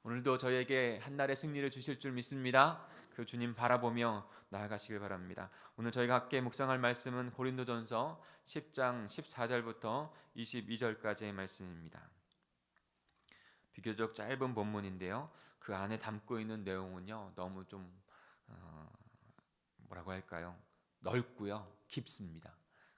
오늘도 저에게 한날의 승리를 주실 줄 믿습니다. 그 주님 바라보며 나아가시길 바랍니다. 오늘 저희가 함께 묵상할 말씀은 고린도전서 10장 14절부터 22절까지의 말씀입니다. 비교적 짧은 본문인데요. 그 안에 담고 있는 내용은요, 너무 좀 뭐라고 할까요? 넓고요, 깊습니다.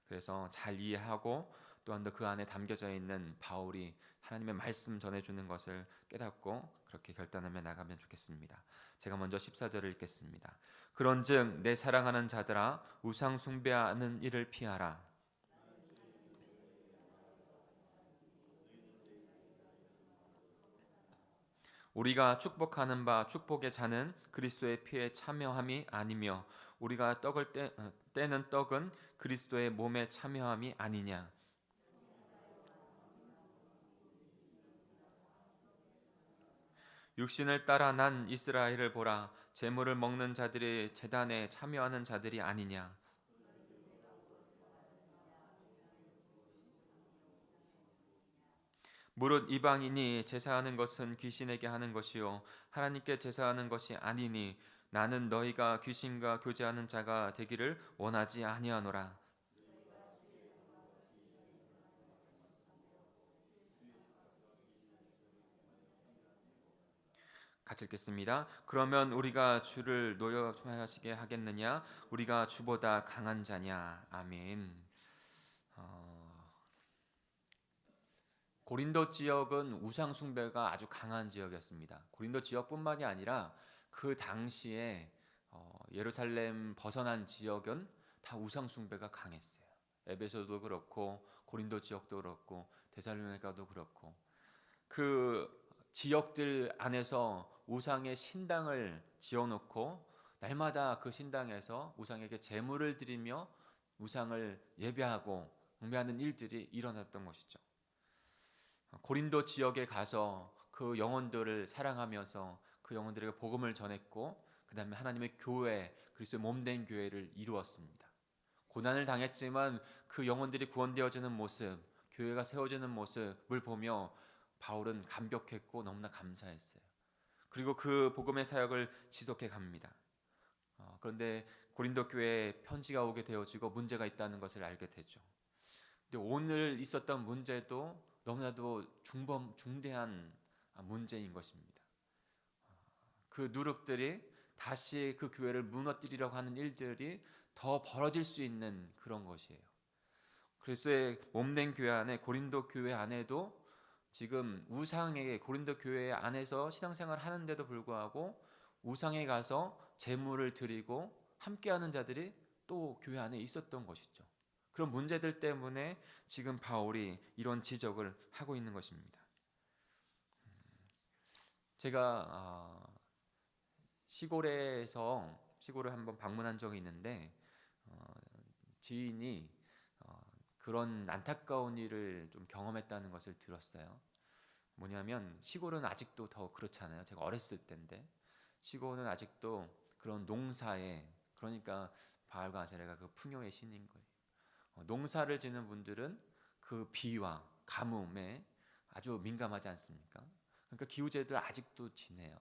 그래서 잘 이해하고 또한 더 그 안에 담겨져 있는 바울이 하나님의 말씀 전해주는 것을 깨닫고 그렇게 결단하며 나가면 좋겠습니다. 제가 먼저 14절을 읽겠습니다. 그런즉 내 사랑하는 자들아 우상 숭배하는 일을 피하라. 우리가 축복하는 바 축복의 자는 그리스도의 피에 참여함이 아니며 우리가 떼는 떡은 그리스도의 몸에 참여함이 아니냐. 육신을 따라 난 이스라엘을 보라. 제물을 먹는 자들이 제단에 참여하는 자들이 아니냐. 무릇 이방인이 제사하는 것은 귀신에게 하는 것이요 하나님께 제사하는 것이 아니니 나는 너희가 귀신과 교제하는 자가 되기를 원하지 아니하노라. 같이 읽겠습니다. 그러면 우리가 주를 노여하시게 하겠느냐? 우리가 주보다 강한 자냐? 아멘. 고린도 지역은 우상 숭배가 아주 강한 지역이었습니다. 고린도 지역뿐만이 아니라 그 당시에 예루살렘 벗어난 지역은 다 우상 숭배가 강했어요. 에베소도 그렇고 고린도 지역도 그렇고 데살로니가도 그렇고 그 지역들 안에서 우상의 신당을 지어놓고 날마다 그 신당에서 우상에게 제물을 드리며 우상을 예배하고 경배하는 일들이 일어났던 것이죠. 고린도 지역에 가서 그 영혼들을 사랑하면서 그 영혼들에게 복음을 전했고 그 다음에 하나님의 교회, 그리스도의 몸된 교회를 이루었습니다. 고난을 당했지만 그 영혼들이 구원되어지는 모습, 교회가 세워지는 모습을 보며 바울은 감격했고 너무나 감사했어요. 그리고 그 복음의 사역을 지속해 갑니다. 그런데 고린도 교회에 편지가 오게 되어지고 문제가 있다는 것을 알게 되죠. 근데 오늘 있었던 문제도 너무나도 중대한 문제인 것입니다. 그 누룩들이 다시 그 교회를 무너뜨리려고 하는 일들이 더 벌어질 수 있는 그런 것이에요. 그리스도의 몸된 교회 안에 고린도 교회 안에도 지금 우상에게 고린도 교회 안에서 신앙생활을 하는데도 불구하고 우상에 가서 제물을 드리고 함께하는 자들이 또 교회 안에 있었던 것이죠. 그런 문제들 때문에 지금 바울이 이런 지적을 하고 있는 것입니다. 제가 시골을 한번 방문한 적이 있는데 지인이 그런 안타까운 일을 좀 경험했다는 것을 들었어요. 뭐냐면 시골은 아직도 더 그렇잖아요. 제가 어렸을 때인데 시골은 아직도 그런 농사에 그러니까 바알과 아세라가 그 풍요의 신인 거예요. 농사를 지는 분들은 그 비와 가뭄에 아주 민감하지 않습니까? 그러니까 기후제들 아직도 지내요.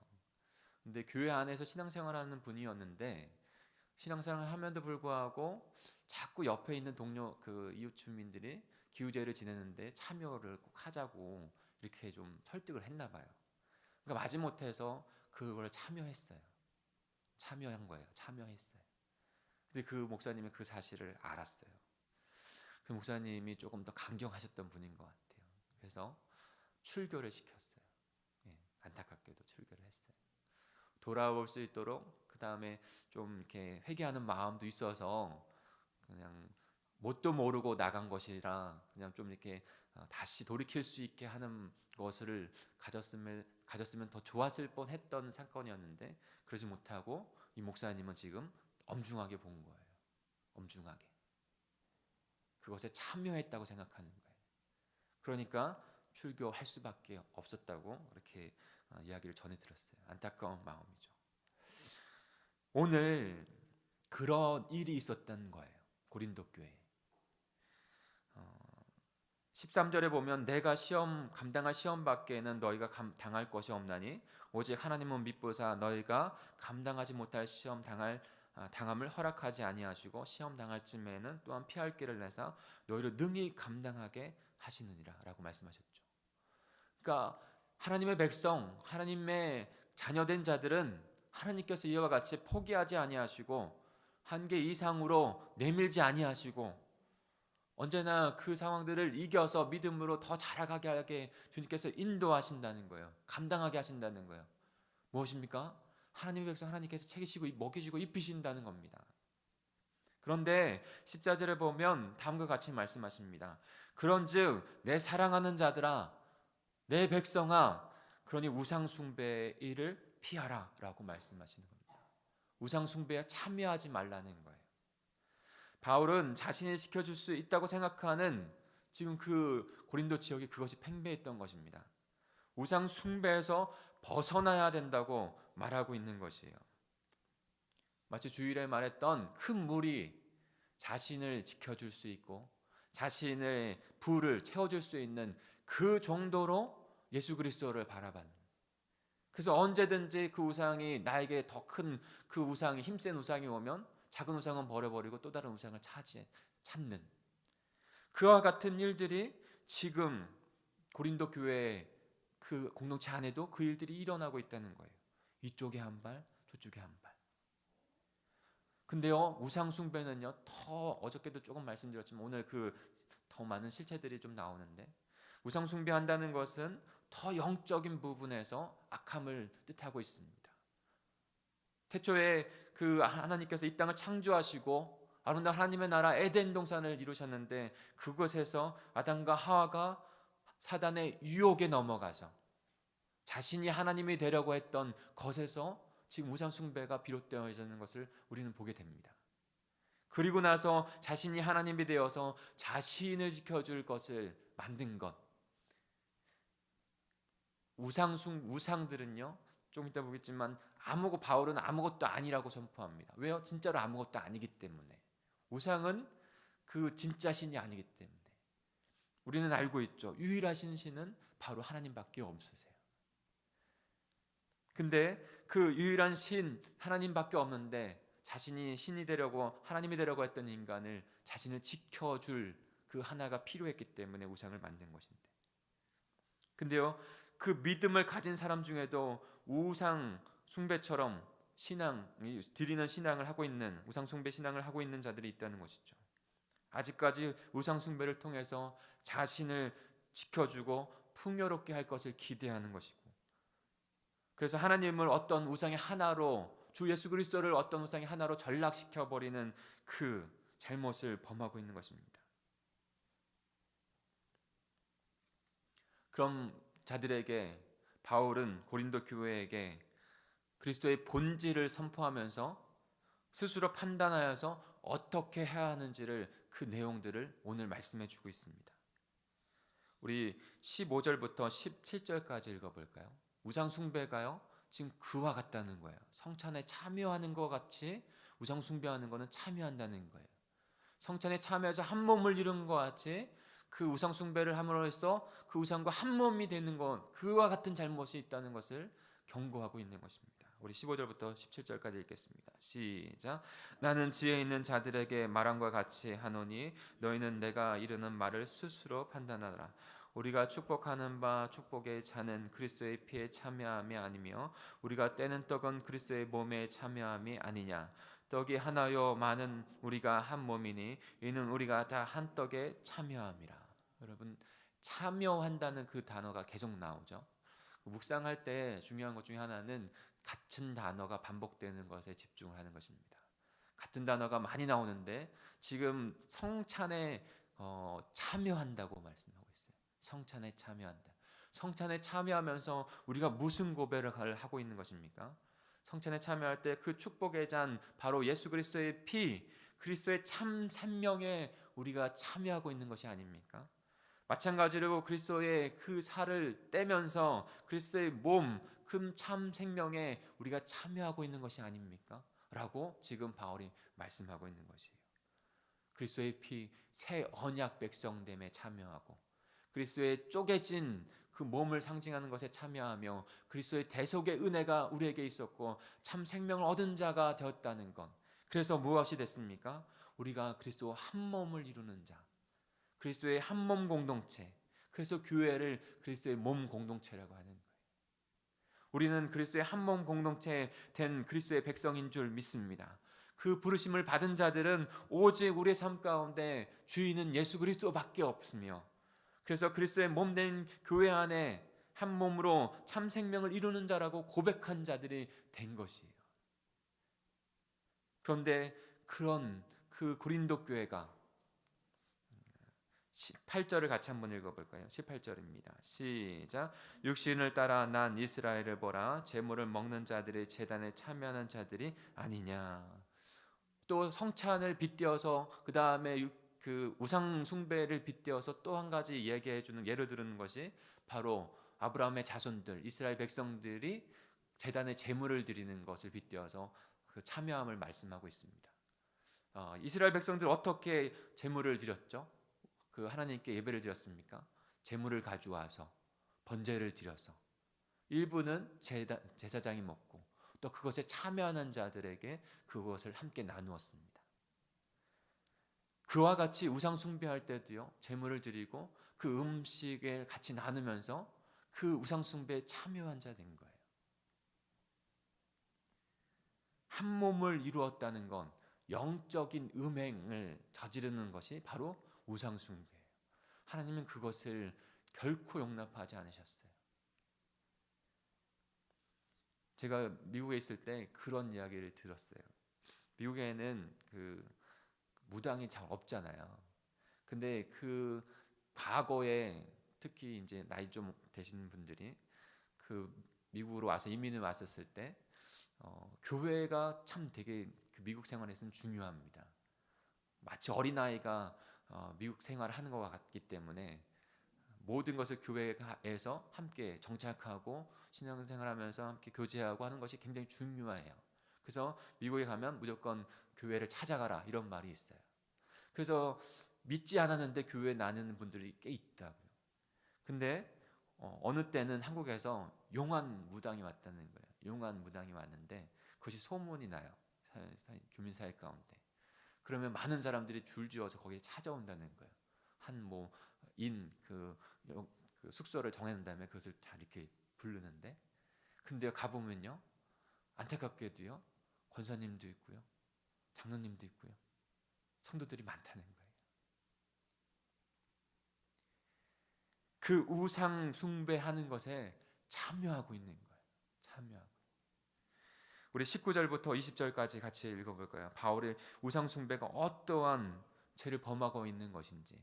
근데 교회 안에서 신앙생활하는 분이었는데 신앙생활을 하면도 불구하고 자꾸 옆에 있는 동료 그 이웃 주민들이 기후제를 지내는데 참여를 꼭 하자고 이렇게 좀 설득을 했나 봐요. 그러니까 마지못해서 그걸 참여했어요. 참여한 거예요. 참여했어요. 근데 그 목사님이 그 사실을 알았어요. 그 목사님이 조금 더 강경하셨던 분인 것 같아요. 그래서 출교를 시켰어요. 예, 안타깝게도 출교를 했어요. 돌아올 수 있도록 그 다음에 좀 이렇게 회개하는 마음도 있어서 그냥 뭣도 모르고 나간 것이라 그냥 좀 이렇게 다시 돌이킬 수 있게 하는 것을 가졌으면 더 좋았을 뻔했던 사건이었는데 그러지 못하고 이 목사님은 지금 엄중하게 본 거예요. 엄중하게 그것에 참여했다고 생각하는 거예요. 그러니까 출교할 수밖에 없었다고 그렇게 이야기를 전해 들었어요. 안타까운 마음이죠. 오늘 그런 일이 있었던 거예요. 고린도 교회에. 13절에 보면 내가 감당할 시험 밖에는 너희가 당할 것이 없나니 오직 하나님은 미쁘사 너희가 감당하지 못할 당함을 허락하지 아니하시고 시험 당할 쯤에는 또한 피할 길을 내사 너희를 능히 감당하게 하시느니라라고 말씀하셨죠. 그러니까 하나님의 백성, 하나님의 자녀된 자들은 하나님께서 이와 같이 포기하지 아니하시고 한계 이상으로 내밀지 아니하시고 언제나 그 상황들을 이겨서 믿음으로 더 자라가게 하게 주님께서 인도하신다는 거예요. 감당하게 하신다는 거예요. 무엇입니까? 하나님의 백성 하나님께서 챙기시고 먹이시고 입히신다는 겁니다. 그런데 14절에 보면 다음과 같이 말씀하십니다. 그런즉 내 사랑하는 자들아 내 백성아 그러니 우상 숭배의 일을 피하라 라고 말씀하시는 겁니다. 우상 숭배에 참여하지 말라는 거예요. 바울은 자신이 지켜줄 수 있다고 생각하는 지금 그 고린도 지역이 그것이 팽배했던 것입니다. 우상 숭배에서 벗어나야 된다고 말하고 있는 것이에요. 마치 주일에 말했던 큰 물이 자신을 지켜줄 수 있고 자신의 부를 채워줄 수 있는 그 정도로 예수 그리스도를 바라봤는. 그래서 언제든지 그 우상이 나에게 더 큰 그 우상이 힘센 우상이 오면 작은 우상은 버려버리고 또 다른 우상을 찾는 그와 같은 일들이 지금 고린도 교회의 그 공동체 안에도 그 일들이 일어나고 있다는 거예요. 이쪽에 한 발, 저쪽에 한 발. 근데요, 우상 숭배는요, 더 어저께도 조금 말씀드렸지만 오늘 그 더 많은 실체들이 좀 나오는데 우상 숭배한다는 것은 더 영적인 부분에서 악함을 뜻하고 있습니다. 태초에 그 하나님께서 이 땅을 창조하시고 아름다운 하나님의 나라 에덴 동산을 이루셨는데 그곳에서 아담과 하와가 사단의 유혹에 넘어가서 자신이 하나님이 되려고 했던 것에서 지금 우상 숭배가 비롯되어지는 것을 우리는 보게 됩니다. 그리고 나서 자신이 하나님이 되어서 자신을 지켜줄 것을 만든 것. 우상들은요, 좀 이따 보겠지만 바울은 아무것도 아니라고 선포합니다. 왜요? 진짜로 아무것도 아니기 때문에. 우상은 그 진짜 신이 아니기 때문에. 우리는 알고 있죠. 유일하신 신은 바로 하나님밖에 없으세요. 근데 그 유일한 신 하나님밖에 없는데 자신이 신이 되려고 하나님이 되려고 했던 인간을 자신을 지켜줄 그 하나가 필요했기 때문에 우상을 만든 것인데. 근데요, 그 믿음을 가진 사람 중에도 우상 숭배처럼 드리는 신앙을 하고 있는 우상 숭배 신앙을 하고 있는 자들이 있다는 것이죠. 아직까지 우상 숭배를 통해서 자신을 지켜주고 풍요롭게 할 것을 기대하는 것이고, 그래서 하나님을 어떤 우상의 하나로 주 예수 그리스도를 어떤 우상의 하나로 전락시켜 버리는 그 잘못을 범하고 있는 것입니다. 그럼 자들에게 바울은 고린도 교회에게 그리스도의 본질을 선포하면서 스스로 판단하여서 어떻게 해야 하는지를 그 내용들을 오늘 말씀해 주고 있습니다. 우리 15절부터 17절까지 읽어볼까요? 우상 숭배가요 지금 그와 같다는 거예요. 성찬에 참여하는 것 같이 우상 숭배하는 것은 참여한다는 거예요. 성찬에 참여해서 한 몸을 이룬 것 같이 그 우상 숭배를 함으로써 그 우상과 한 몸이 되는 것, 그와 같은 잘못이 있다는 것을 경고하고 있는 것입니다. 우리 15절부터 17절까지 읽겠습니다. 시작. 나는 지혜 있는 자들에게 말함과 같이 하노니 너희는 내가 이르는 말을 스스로 판단하라. 우리가 축복하는 바 축복의 잔은 그리스도의 피에 참여함이 아니며 우리가 떼는 떡은 그리스도의 몸에 참여함이 아니냐. 떡이 하나요 많은 우리가 한 몸이니 이는 우리가 다 한 떡에 참여함이라. 여러분, 참여한다는 그 단어가 계속 나오죠. 묵상할 때 중요한 것 중에 하나는 같은 단어가 반복되는 것에 집중하는 것입니다. 같은 단어가 많이 나오는데 지금 성찬에 참여한다고 말씀하고 있어요. 성찬에 참여한다. 성찬에 참여하면서 우리가 무슨 고백을 하고 있는 것입니까? 성찬에 참여할 때 그 축복의 잔 바로 예수 그리스도의 피, 그리스도의 참 생명에 우리가 참여하고 있는 것이 아닙니까? 마찬가지로 그리스도의 그 살을 떼면서 그리스도의 몸, 그 참 생명에 우리가 참여하고 있는 것이 아닙니까? 라고 지금 바울이 말씀하고 있는 것이에요. 그리스도의 피, 새 언약 백성됨에 참여하고 그리스도의 쪼개진 그 몸을 상징하는 것에 참여하며 그리스도의 대속의 은혜가 우리에게 있었고 참 생명을 얻은 자가 되었다는 것. 그래서 무엇이 됐습니까? 우리가 그리스도와 한 몸을 이루는 자, 그리스도의 한 몸 공동체. 그래서 교회를 그리스도의 몸 공동체라고 하는 거예요. 우리는 그리스도의 한 몸 공동체 된 그리스도의 백성인 줄 믿습니다. 그 부르심을 받은 자들은 오직 우리의 삶 가운데 주인은 예수 그리스도밖에 없으며, 그래서 그리스도의 몸 된 교회 안에 한 몸으로 참 생명을 이루는 자라고 고백한 자들이 된 것이에요. 그런데 그런 그 고린도 교회가 18절을 같이 한번 읽어볼까요? 18절입니다. 시작. 육신을 따라 난 이스라엘을 보라. 제물을 먹는 자들이 제단에 참여하는 자들이 아니냐. 또 성찬을 빗대어서 그 다음에 그 우상 숭배를 빗대어서 또 한 가지 얘기해 주는 예를 들은 것이 바로 아브라함의 자손들 이스라엘 백성들이 제단에 제물을 드리는 것을 빗대어서 그 참여함을 말씀하고 있습니다. 이스라엘 백성들 어떻게 제물을 드렸죠? 그 하나님께 예배를 드렸습니까? 제물을 가져와서 번제를 드려서 일부는 제사장이 먹고 또 그것에 참여하는 자들에게 그것을 함께 나누었습니다. 그와 같이 우상 숭배할 때도요, 제물을 드리고 그 음식을 같이 나누면서 그 우상 숭배에 참여한 자 된 거예요. 한 몸을 이루었다는 건 영적인 음행을 저지르는 것이 바로 우상 숭배예요. 하나님은 그것을 결코 용납하지 않으셨어요. 제가 미국에 있을 때 그런 이야기를 들었어요. 미국에는 그 무당이 잘 없잖아요. 근데 그 과거에 특히 이제 나이 좀 되신 분들이 그 미국으로 와서 이민을 왔었을 때 교회가 참 되게 그 미국 생활에서는 중요합니다. 마치 어린아이가 미국 생활을 하는 것 같기 때문에 모든 것을 교회에서 함께 정착하고 신앙생활하면서 함께 교제하고 하는 것이 굉장히 중요해요. 그래서 미국에 가면 무조건 교회를 찾아가라 이런 말이 있어요. 그래서 믿지 않았는데 교회에 나누는 분들이 꽤 있다고요. 근데 어느 때는 한국에서 용한 무당이 왔다는 거예요. 용한 무당이 왔는데 그것이 소문이 나요. 교민사회 가운데. 그러면 많은 사람들이 줄지어서 거기에 찾아온다는 거예요. 한 뭐 인 그 숙소를 정해놓은 다음에 그것을 잘 이렇게 부르는데, 근데 가보면요, 안타깝게도요, 권사님도 있고요, 장로님도 있고요, 성도들이 많다는 거예요. 그 우상 숭배하는 것에 참여하고 있는 거예요. 참여하고. 우리 19절부터 20절까지 같이 읽어볼까요? 바울의 우상 숭배가 어떠한 죄를 범하고 있는 것인지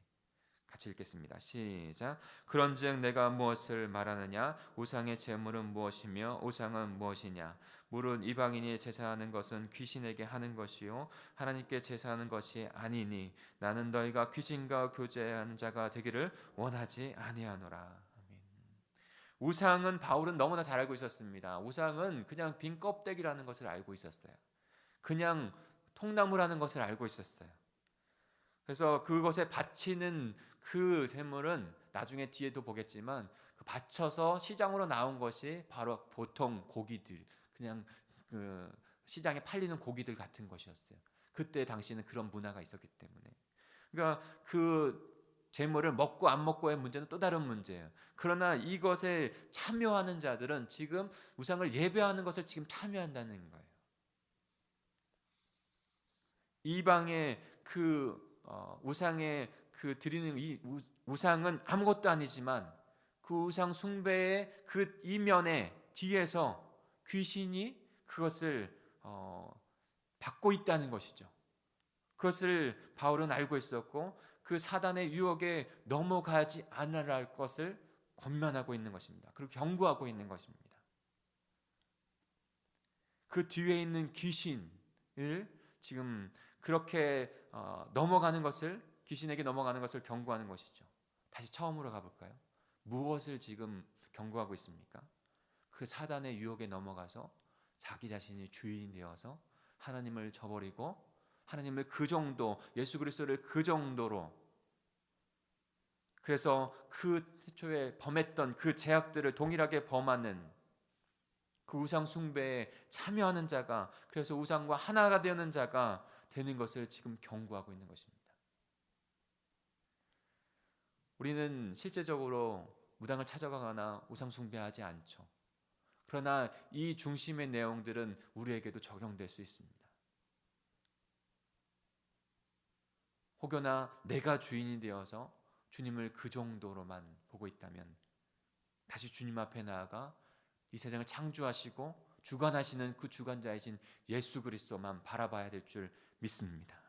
같이 읽겠습니다. 시작. 그런즉 내가 무엇을 말하느냐? 우상의 제물은 무엇이며 우상은 무엇이냐? 물은 이방인이 제사하는 것은 귀신에게 하는 것이요 하나님께 제사하는 것이 아니니 나는 너희가 귀신과 교제하는 자가 되기를 원하지 아니하노라. 아멘. 우상은 바울은 너무나 잘 알고 있었습니다. 우상은 그냥 빈 껍데기라는 것을 알고 있었어요. 그냥 통나무라는 것을 알고 있었어요. 그래서 그것에 바치는 그 제물은 나중에 뒤에도 보겠지만 그 바쳐서 시장으로 나온 것이 바로 보통 고기들, 그냥 그 시장에 팔리는 고기들 같은 것이었어요. 그때 당시에는 그런 문화가 있었기 때문에. 그러니까 그 제물을 먹고 안 먹고의 문제는 또 다른 문제예요. 그러나 이것에 참여하는 자들은 지금 우상을 예배하는 것을 지금 참여한다는 거예요. 이방의 그 우상에 그 드리는 이 우상은 아무것도 아니지만 그 우상 숭배의 그 이면에 뒤에서 귀신이 그것을 받고 있다는 것이죠. 그것을 바울은 알고 있었고 그 사단의 유혹에 넘어가지 않으라 할 것을 권면하고 있는 것입니다. 그리고 경고하고 있는 것입니다. 그 뒤에 있는 귀신을 지금 그렇게 넘어가는 것을, 귀신에게 넘어가는 것을 경고하는 것이죠. 다시 처음으로 가볼까요? 무엇을 지금 경고하고 있습니까? 그 사단의 유혹에 넘어가서 자기 자신이 주인이 되어서 하나님을 저버리고 하나님을 그 정도, 예수 그리스도를 그 정도로 그래서 그 태초에 범했던 그 죄악들을 동일하게 범하는 그 우상 숭배에 참여하는 자가, 그래서 우상과 하나가 되는 자가 되는 것을 지금 경고하고 있는 것입니다. 우리는 실제적으로 무당을 찾아가거나 우상 숭배하지 않죠. 그러나 이 중심의 내용들은 우리에게도 적용될 수 있습니다. 혹여나 내가 주인이 되어서 주님을 그 정도로만 보고 있다면 다시 주님 앞에 나아가 이 세상을 창조하시고 주관하시는 그 주관자이신 예수 그리스도만 바라봐야 될 줄 믿습니다.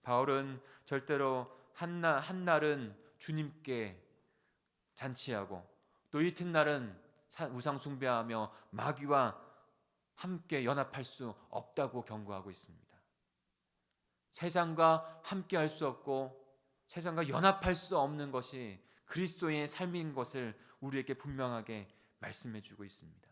바울은 절대로 한날은 주님께 잔치하고 또 이튿날은 우상 숭배하며 마귀와 함께 연합할 수 없다고 경고하고 있습니다. 세상과 함께 할 수 없고 세상과 연합할 수 없는 것이 그리스도의 삶인 것을 우리에게 분명하게 말씀해 주고 있습니다.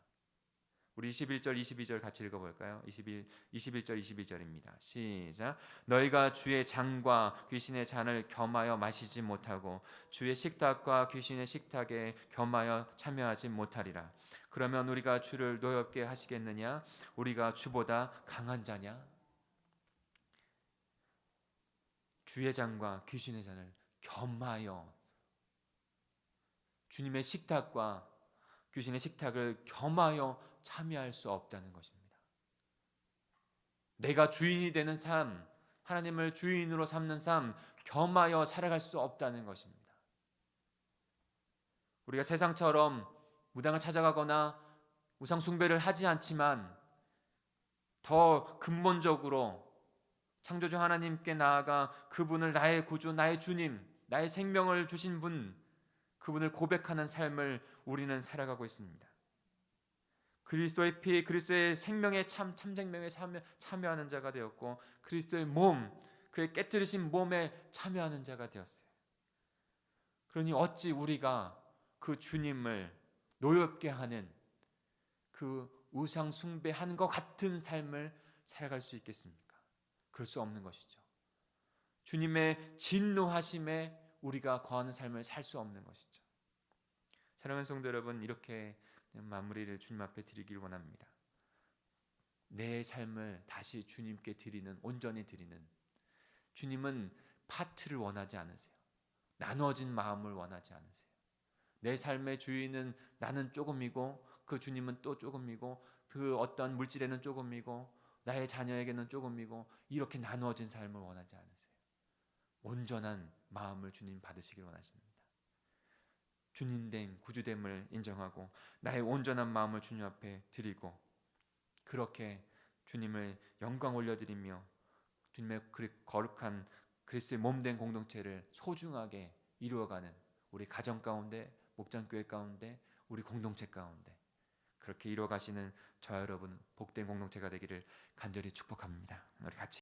우리 21절 22절 같이 읽어볼까요? 21절 22절입니다. 시작. 너희가 주의 잔과 귀신의 잔을 겸하여 마시지 못하고 주의 식탁과 귀신의 식탁에 겸하여 참여하지 못하리라. 그러면 우리가 주를 노엽게 하시겠느냐? 우리가 주보다 강한 자냐? 주의 잔과 귀신의 잔을 겸하여, 주님의 식탁과 귀신의 식탁을 겸하여 참여할 수 없다는 것입니다. 내가 주인이 되는 삶, 하나님을 주인으로 삼는 삶, 겸하여 살아갈 수 없다는 것입니다. 우리가 세상처럼 무당을 찾아가거나 우상 숭배를 하지 않지만 더 근본적으로 창조주 하나님께 나아가 그분을 나의 구주, 나의 주님, 나의 생명을 주신 분, 그분을 고백하는 삶을 우리는 살아가고 있습니다. 그리스도의 피, 그리스도의 생명의 참생명에 참여하는 자가 되었고 그리스도의 몸, 그의 깨뜨리신 몸에 참여하는 자가 되었어요. 그러니 어찌 우리가 그 주님을 노엽게 하는 그 우상 숭배하는 것 같은 삶을 살아갈 수 있겠습니까? 그럴 수 없는 것이죠. 주님의 진노하심에 우리가 거하는 삶을 살 수 없는 것이죠. 사랑하는 성도 여러분, 이렇게 마무리를 주님 앞에 드리길 원합니다. 내 삶을 다시 주님께 드리는, 온전히 드리는, 주님은 파트를 원하지 않으세요. 나눠진 마음을 원하지 않으세요. 내 삶의 주인은 나는 조금이고 그 주님은 또 조금이고 그 어떤 물질에는 조금이고 나의 자녀에게는 조금이고 이렇게 나누어진 삶을 원하지 않으세요. 온전한 마음을 주님 받으시길 원하십니다. 주님된 구주됨을 인정하고 나의 온전한 마음을 주님 앞에 드리고 그렇게 주님을 영광 올려드리며 주님의 거룩한 그리스도의 몸된 공동체를 소중하게 이루어가는 우리 가정 가운데, 목장교회 가운데, 우리 공동체 가운데 그렇게 이루어가시는 저 여러분 복된 공동체가 되기를 간절히 축복합니다. 우리 같이